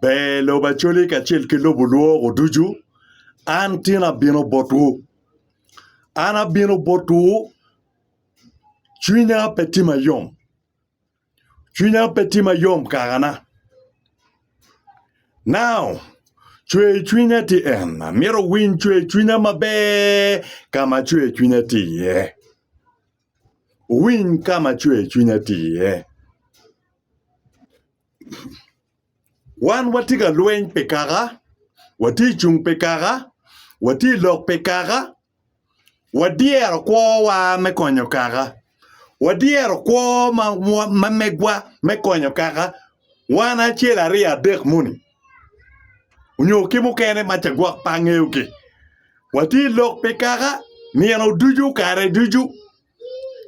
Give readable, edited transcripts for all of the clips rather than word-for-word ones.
Belo bacholi kachel kilo buluo oduju. Antina bino botu. Ana bino botu. Chunya petima yom. Chunya petima yom karana. Now, chwe chunya ti en. Miro win chwe chunya mabe kama chwe chunya ti ye. Win kama chwe chunya ti ye. Wan watika luen pekara. Wati chung pekara. Wati lok pekara. Wadiero kwa wa mekonyo kara. Wadiero kwa ma megwa mekonyo kara. Wana chela ria dek muni. Unyo kimu kene machagwa pange uke. Wati lok pekara. Niano duju kare duju.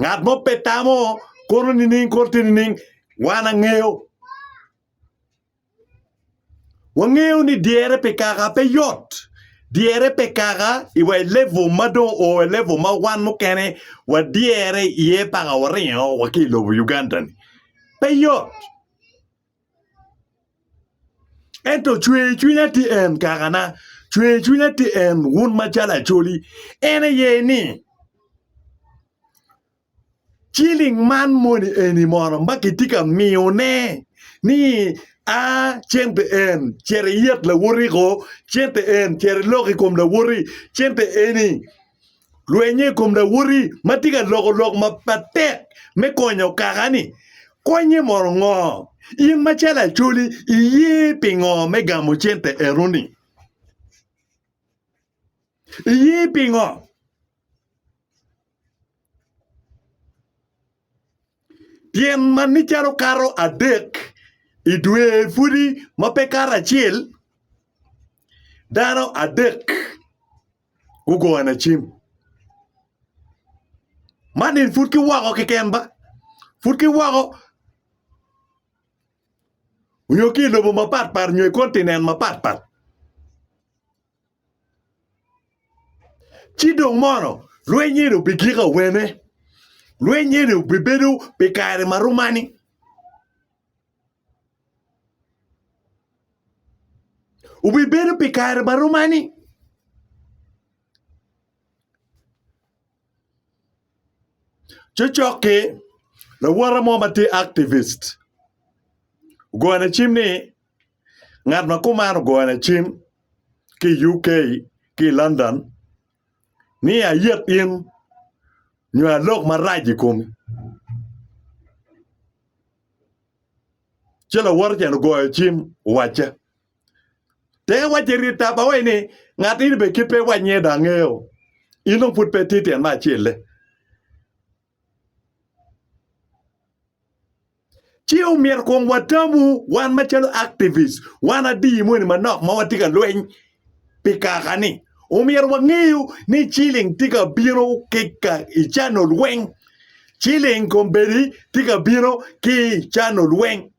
Ngat mo petamo. Kono nining korti nining. Wana ngeo. Wangeo ni diere pekara pe yot. Diere pekara iwa level mado o level ma wan mo kene wa diere iye para warinyo wakilo Ugandan. Pe yot. Ento chwe ti en karana. Chwe ti en wun machala choli. Ene ye ni. Chilling man money anymore. Makitika mione. Ni chente en chere yet la wuri go chente en chere logi kom la wuri chente eni lwenyo kom la wuri matiga log ma patek me konyo karani konye morongo in machala chuli iye pingo me gamo chente eruni iye pingo tien manicharo karo adek idwe fudi mapekara chiel dano adek ugo anachim manin fut ki wako kikemba fut ki wako unyoki lobo mapat par nyoy kontinent mapat par chidong mono lwenyedo bigika wene lwenyedo bibedo pekare marumani Ubiberu pikar barumani. Chochoke la wara mo mati activist. Goana chimni ngat makumano goana chim ki UK ki London ni ayet in nywa lok maraji kumi. Chela warja no goana chim wacha. Te wajiri taba weni ngati be kipe wanye da ngeo. Ino put petite en ma chile. Chio mier kong watamu wan machalo activist. Wana di mwini manok mawatika lwen pikakani. Umier wangeo ni chilling tika biro kika ichano lwen. Chilling komberi tika biro ki chano lwen.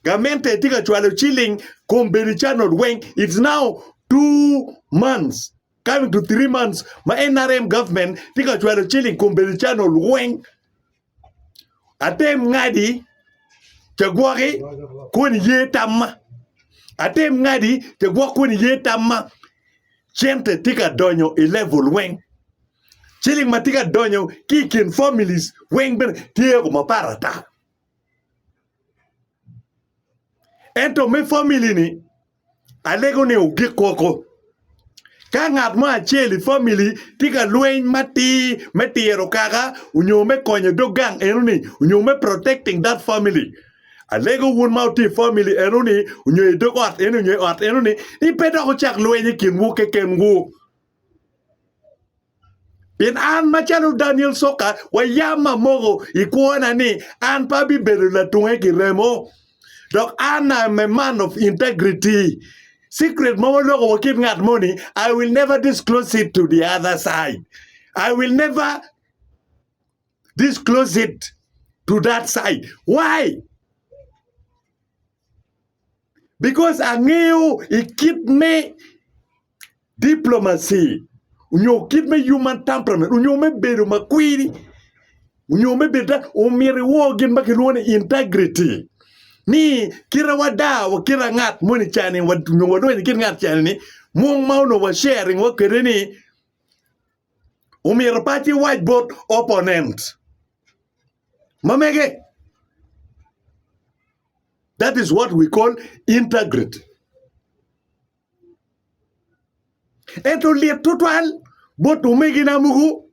Gamente tika chwalo chilling komberi chano lwen. It's now 2 months. Coming to 3 months. Ma NRM government tika chwalo chilling komberi chano lwen. Atem ngadi Chagwari kuni ye tamma. Atem ngadi chagwa kuni ye tamma. Chente tika donyo 11 weng. Chilling matika donyo kikin families weng ben tiego maparata. Ento me family ni alego ne ugikoko. Kangat ma cheli family tika luen mati erokaka unyome konyo dogang enuni unyome protecting that family. Alego wun mauti family enuni unyo dogot enuni ni peda ko chak luen kinwu kekenwu. Bin an machalo Daniel Soka wayama mogo ikuana ni an pabi berula tunge kiremo. Dok I'm a man of integrity. Secret mama logo wakit ngat money. I will never disclose it to the other side. I will never disclose it to that side. Why? Because angeo ikit me diplomacy. Unyo kit me human temperament. Unyo me beru makwiri. Unyo me beda umiri wogin makilwane integrity. ni kira wada wa kira ngat muni chani wa no ni kira ngat chani ni mong mau no wa sharing wa kere ni umir party whiteboard opponent mamege. That is what we call integrity. Eto liet total bot umegi na mugu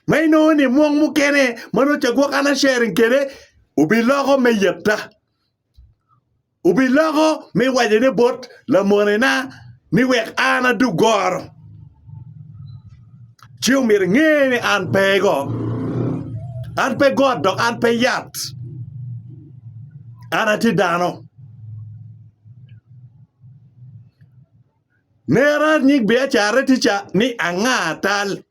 may no ni mong mu kene mano chagwa kana sharing kene ubilogo me yepta ubilogo me wajene bot la monena ni wek ana du gor chiu mir ngene an pego an pe god dok an pe yat ana ti dano nera nyik be chare ticha ni angatal.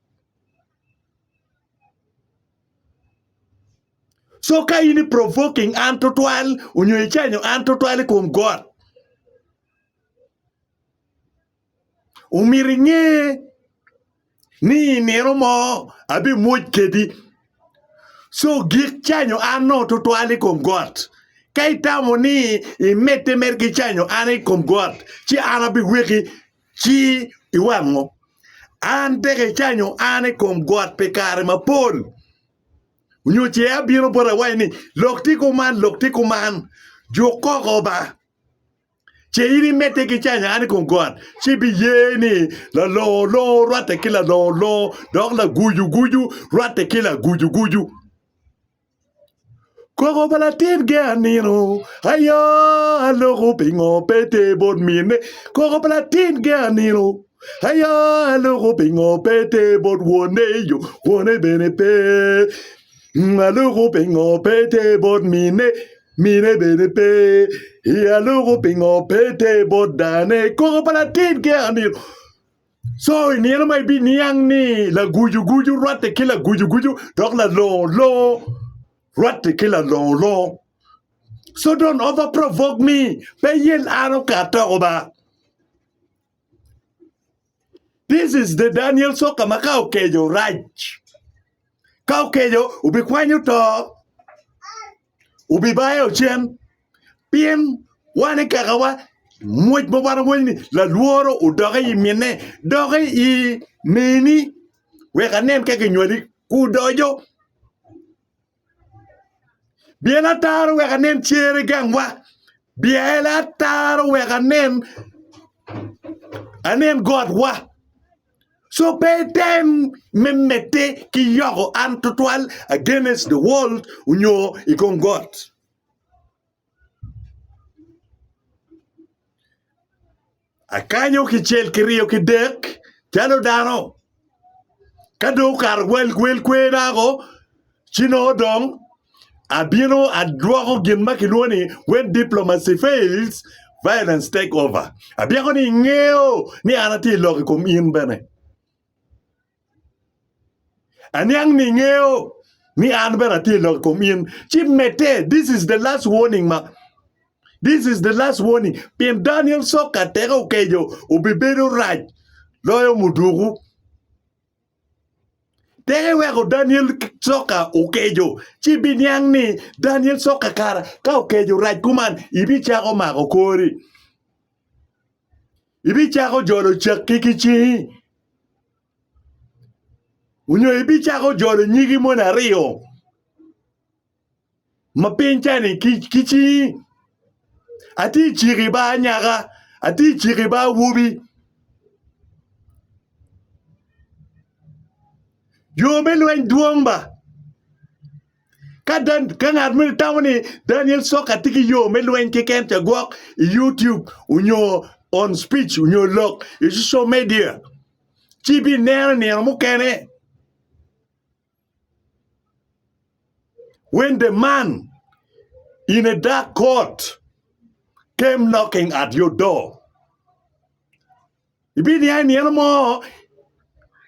So ka ini provoking antotwal unyo chanyo antotwal kum god umiringe ni nero mo abi muj kedi. So gik chanyo ano totwal kum god kai tamo ni imete merki chanyo ane kum god chi ana bi weki chi iwango an teke chanyo ane kum god pekare mapol unyo che abiro bora waini lokti kuman joko ba che iri mete ki chanya ane kum god chi bi yeni la lo rate kila lo dog la guju rate kila guju Koko palatin ganino, ayo alo pingo pete bod mine. Koko palatin ganino, ayo alo pingo pete bod wone bene pe. Alo pingo pete bod mine bene pe. Alo pingo pete bod dane. Koko palatin ganino. So ni may bi niyang ni la guju rate kila guju dog la lo. What the killer long. So don't over provoke me. Payel ano katoba. This is the Daniel Soka Makao Kejo right. Kao Kejo ubi kwanyu to. Ubi bayo chen. Pien wane kakawa. Mwit mabara mweni la luoro udoge yi mine. Doge yi mini. Weka nem keke nywali kudojo. Biela taro weka nen chere gangwa. Biela taro weka nen anen God wa. So pay them memete ki yoko antotwal against the world unyo ikon God. Akanyo ki chel kiriyo ki dek chalo dano. Kado kar wel kwe nago chino dong. Abino adrogo ginma kiloni when diplomacy fails, violence take over. Abiano ni ngeo ni anati logi kum in bene. Anyang ni ngeo ni anbera ti logi kum in. Chimete, this is the last warning ma. This is the last warning. Pien Daniel Soka tero kejo ubibedo right. Loyo mudugu. Tere weko Daniel Soka okejo. Chibinyang ni Daniel Soka kara. Ka okejo right kuman. Ibi chako mako kori. Ibi chako jolo chak kikichi. Unyo ibi chako jolo nyigi mona rio. Mapinchani kichi. Ati chiriba nyaga. Ati chiriba wubi. Yo me lwen duomba. Kan admir tawni Daniel Soka tiki yo me lwen kiken chagwak YouTube unyo on speech unyo lock social media. Chibi nere mukene. When the man in a dark court came knocking at your door. Ibi ni mo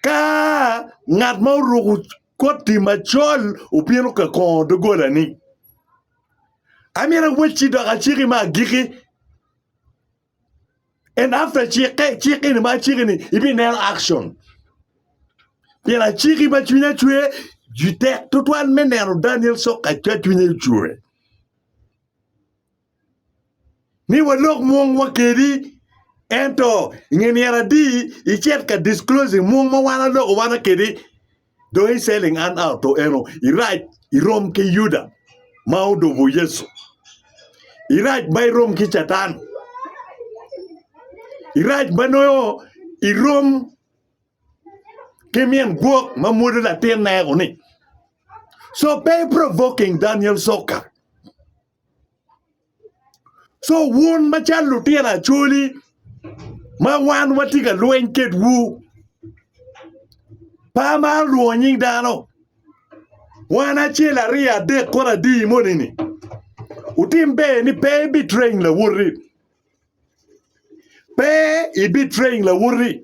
ka ngat mo rugu koti machol upieno ka kon de golani. Amira wechi do achiri ma gigi. And after chiki ni ma chiki ni ibi nail action. Pira chiki ma chune chue jute total menero Daniel Soka chune chue. ni walok muong wakedi ento ngeniara di ichet ka disclosing muong mawana lok wana kedi do he selling an out to eno right irom ke yuda maudo bu yesu right by rom ki chatan right banoyo irom kemien guok mamudu la ten na oni. So pay provoking Daniel Soka. So one machan lutiana chuli ma wan watiga luen ket wu pa ma luonying dano wana chela ria de kora di monini utimbe ni pe betraying la wuri pe I betraying la wuri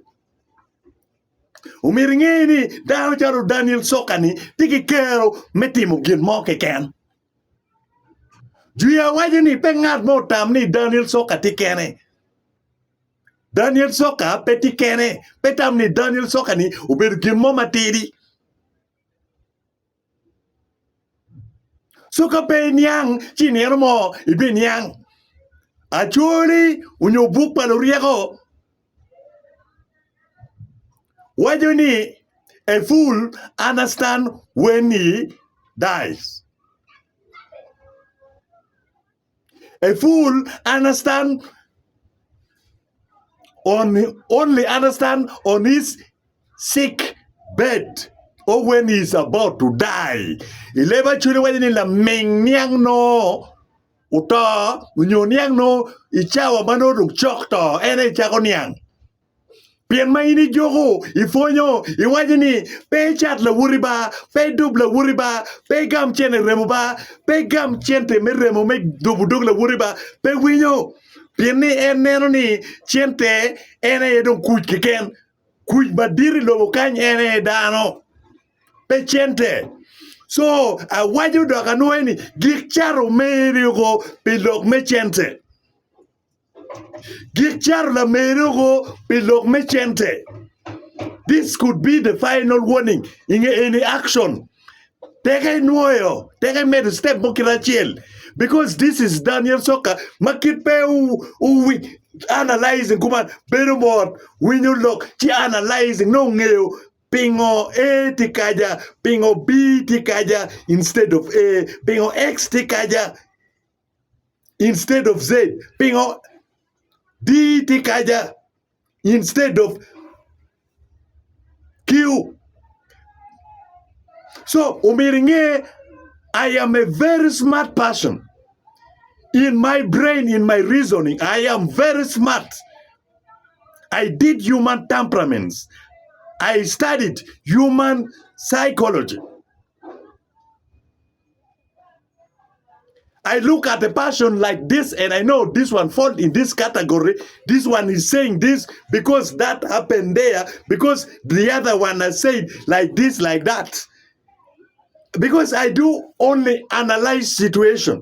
umiringeni dano charo Daniel Soka ni tiki kero metimo gin mo ke ken juya wajini pe ngat mo tam ni Daniel Soka tikene Daniel Soka peti kene petam ni Daniel Soka ni uber gimo matidi Soka pe nyang chinero mo ibi nyang achuli unyo buk paloriego wajoni a fool understand when he dies. A fool understand only understand on his sick bed or when he's about to die. Ileba chule wajini la mengyang no uta unyonyang no ichawa mano ruk chokto ene chako nyang. Pien ma ini jogo ifonyo iwajini pe chat la wuriba pe dub la wuriba pe gam chene remuba pe gam chente me remo me dub la wuriba pe winyo pien ni eneno ni chente ene edon kuj kiken kuj badiri lobo kany ene dano pe chente so a waju doka nueni gik charo merigo pilok me chente Gichar la merugo pilok mechente. This could be the final warning in any action. Take a noyo, take a made step bokirachiel. Because this is Daniel Soka, Makipe we analyzing kuman berumor when you look chi analyzing no ngeo pingo A tikaja, pingo B tikaja instead of A, pingo X tikaja instead of Z, pingo D tikaja instead of Q. So umiringe, I am a very smart person. In my brain, in my reasoning, I am very smart. I did human temperaments. I studied human psychology. I look at a person like this and I know this one falls in this category. This one is saying this because that happened there, because the other one has said like this, like that. Because I do only analyze situation.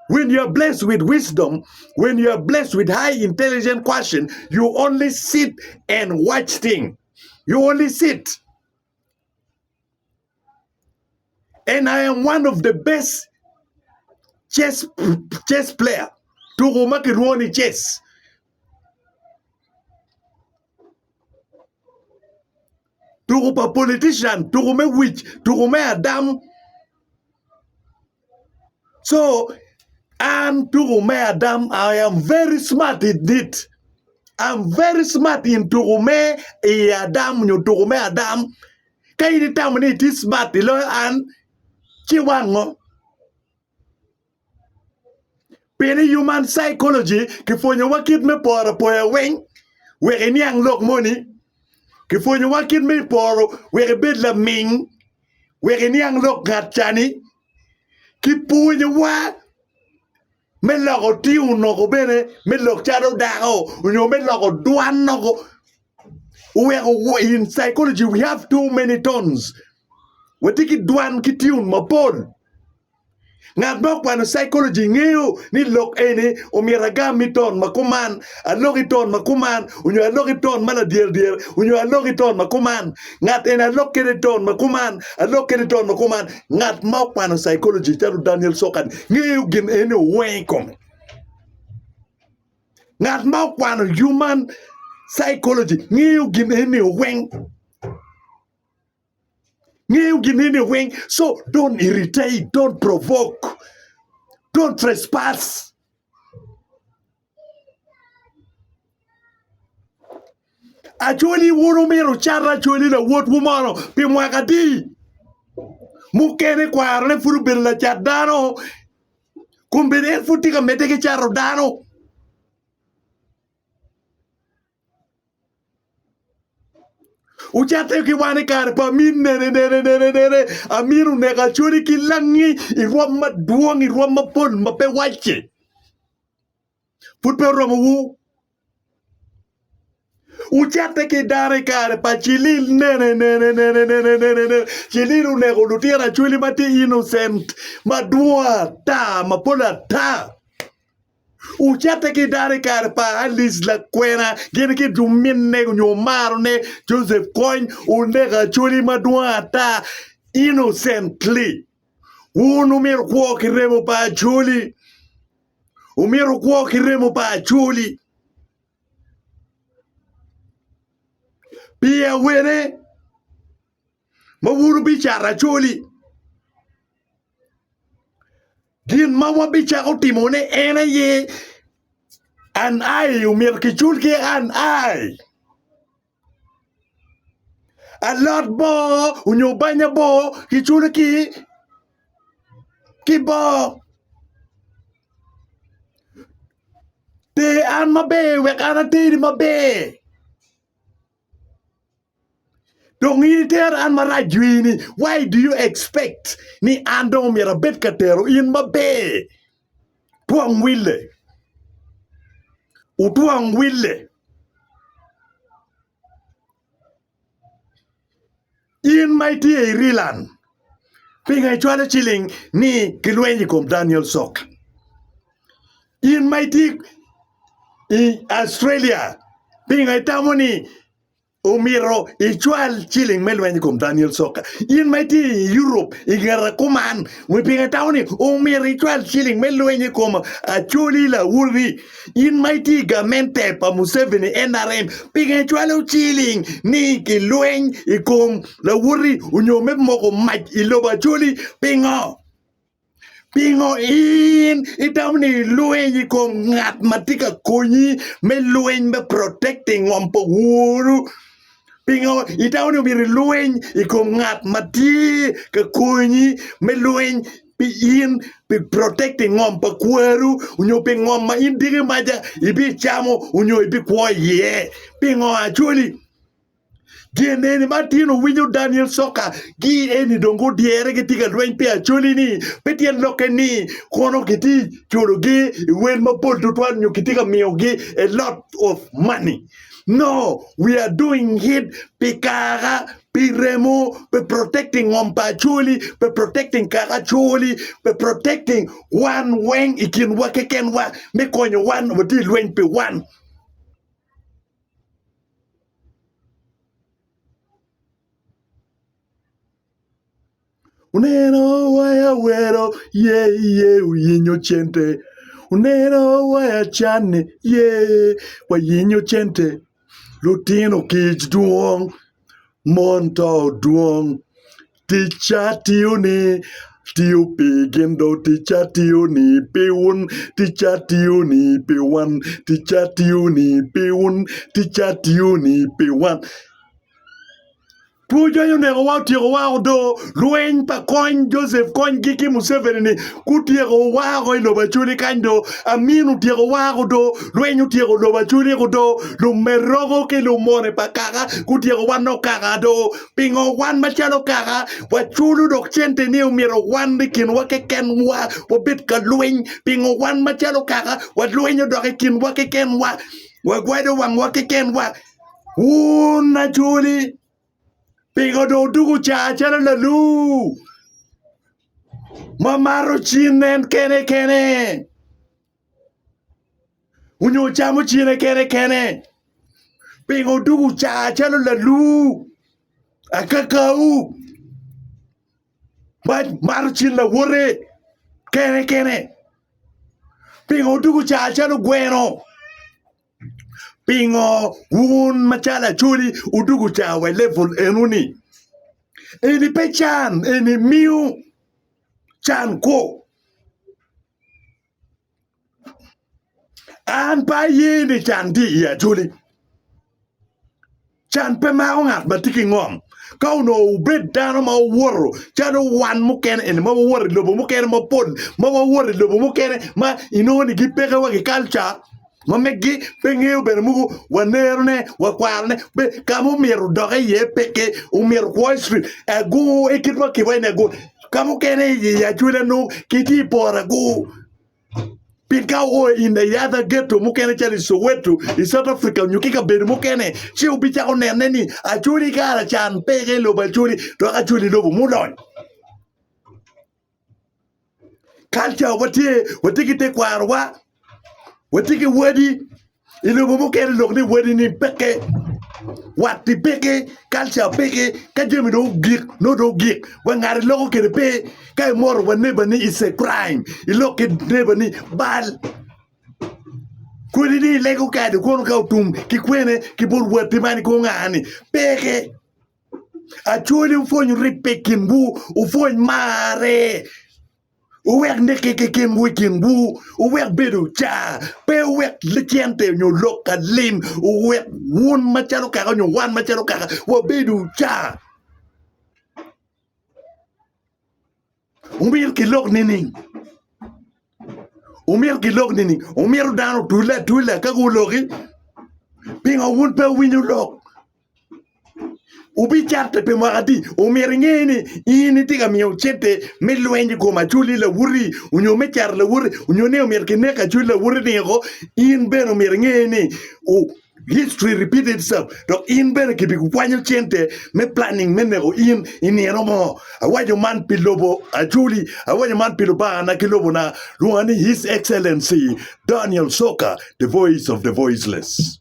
When you are blessed with wisdom, when you are blessed with high intelligent question, you only sit and watch things. You only sit. And I am one of the best chess player to go make it chess. To go politician, to go make witch, to go make Adam. So, and to go make Adam, I am very smart in it. I'm very smart in to go make Adam, you to go make Adam. Can you tell me it is smart, and Chiwango? Penny human psychology, kifonyo wakit me poro poya weng, we nyang lok money, kifonyo wakit me poro, we bed la ming, we nyang lok gatchani, kifonyo wa, me loko tiu no go bene, me lok charo dao, unyo me loko duan no go. In psychology, we have too many tones. We take it duan kitiun mapol. Ngat bok pano psychology ngeo ni lok ene umiragami ton makuman alogiton makuman unyo alogiton mana dier unyo alogiton makuman ngat ene alogiton makuman alogiton makuman ngat mok pano psychology taru Daniel Sokan ngeo gin ene wenkong Ngat ma kwano human psychology. Ngiu ginene weng. Ngiu ginene weng. So don't irritate, don't provoke, don't trespass. Actually, wuru mero chara actually la wot wumano pi mwakati. Mukene kwaro ne furu birla chadano. Kumbere futika meteke charo dano. Uchate ki wane kare pa min nere amiru nega churi ki langi irwama duong irwama pon mape wache put pe romo wu uchate ki dare kare pa chilil nere chililu nego lutiera chuli mati innocent madua ta mapola ta uchate ki dare kare pa Alice la kwena gene ki dumin nego nyomaro ne Joseph Coin unega chuli madua ta innocently. Umiro kuo kiremo pa chuli. Umiro kuo kiremo pa chuli. Pia wene. Mawuru bichara chuli. Gin mawa bichara timone ena ye. An ai umiro kichulke an ai. A lot bo. Unyobanya bo. Kichulki. Kibo. Te an mabe. Wek anatiri mabe. Don't irritate an marajwini. Why do you expect ni ando mira bet katero in mabe? Tuang wille. Utuang wille. In mighty a rilan. Pinga chwala chilling ni kilwenyi kom Daniel Sok. In mighty in Australia. Pinga tamoni Umiro ichwal chilling melwenyi kom Daniel Soka. In mighty Europe igara kuman we pinga tawni umiro ichwal chilling melwenyi kom achuli la wuri. In mighty gamente pa Museveni NRM pinga chwal chilling ni kilwenyi ikom la wuri unyome moko mach iloba chuli pinga. Pingo in itamni luenyi kom ngat matika konyi me luenyi me protecting wampo wuru. Pingo itaw ni biri lueny ikom ngat mati ke kunyi me lueny pi in pi protecting ngom pa kweru unyo pi ngom ma indigi maja ibi chamo unyo ibi kwa ye pingo actually Gieneni matino winyo Daniel Soka gi eni dongo diere ke tiga lueny pi actually ni petien loke ni kono kiti chulo gi wen ma pol tutwan nyo kitiga miyo gi a lot of money. No, we are doing it pikara, piremo, be protecting Ompachuli, be protecting Karachuli, be protecting one wing ikin wakeken wa, me konyo one wadi lwen pe one. Uneno waya wero, ye, uyinyo chente. Uneno waya chane, ye, wayinyo chente. Lutino kich duong, monto duong, ticha tiuni, tiu pigendo, ticha tiuni, piun, ticha tiuni, piwan, ticha tiuni, piun, ticha tiuni, piwan. Pujo yo nego wa tiego wa do luen pa coin Joseph coin Giki Museveni ku tiego wa go lo bachuri kando aminu tiego wa do luen tiego lo bachuri go do lo merogo ke lo more pa kaga ku tiego wa no kaga do pingo wan machalo kaga wa chulu dok chente ni umiro wan kin wa ke ken wa bit ka luen pingo wan machalo kaga wa luen yo dok kin wa ke ken wa guaido wang wa ke ken wa una chuli Pingo do dugu cha chala la lu. Mamaro chinen kene. Unyo chamo chine kene. Pingo dugu cha chala la lu. Akakau. Maro chin la wore. Kene. Pingo dugu cha chala bueno. Pingo un machala chuli udugu chawe level enuni. Eni pechan eni miu chan ko. An pa yeni chan di ya chuli. Chan pe maungat matiki ngom. Kau no bed down ma woro. Chano wan muken en ma woro lobo muken ma pon. Ma woro lobo muken ma inoni gi pega wa gi culture. Ma megi pengeu ber mugu wanerne wa kwarne be kamu miru doge ye peke u miru kwa street agu ekitwa kiwene go kamu kene ya chule no kiti pora go Pingo in the other ghetto mukene chali Soweto in South Africa nyukika bedu mukene chi ubicha oneneni achuli kara chan pege loba chuli to achuli lobo mulon culture wati kite kwarwa wati ki wadi ilobo mukene lokni wadi ni peke wati peke culture peke kajemi no gig wangari loko kene pe kai mor waneba ni is a crime iloke neba ni bal Kuri lego kade kono kautum ki kwene ki bur wati mani ko ngani peke achuli ufonyu ripekin bu ufony mare uwek ndeke ke kimbu uwek bedu cha pe uwek likiente nyo loka lim uwek won machalo kaka nyo wan machalo kaka wa bedu cha umir ki lok nini umir dano tula kagu logi pinga wun pe winyu lok ubi charte pe magadi umir ngeni ini tiga miyo chete me lwenyo koma chuli la wuri unyo me char la wuri unyo ne umir kine ka chuli la wuri nigo in ben umir ngeni history repeat itself donc in ben ki bi kwanyo chente me planning me nego in yeromo awajo man pilobo achuli awajo man piloba na kilobo na luani his excellency Daniel Soka, the voice of the voiceless.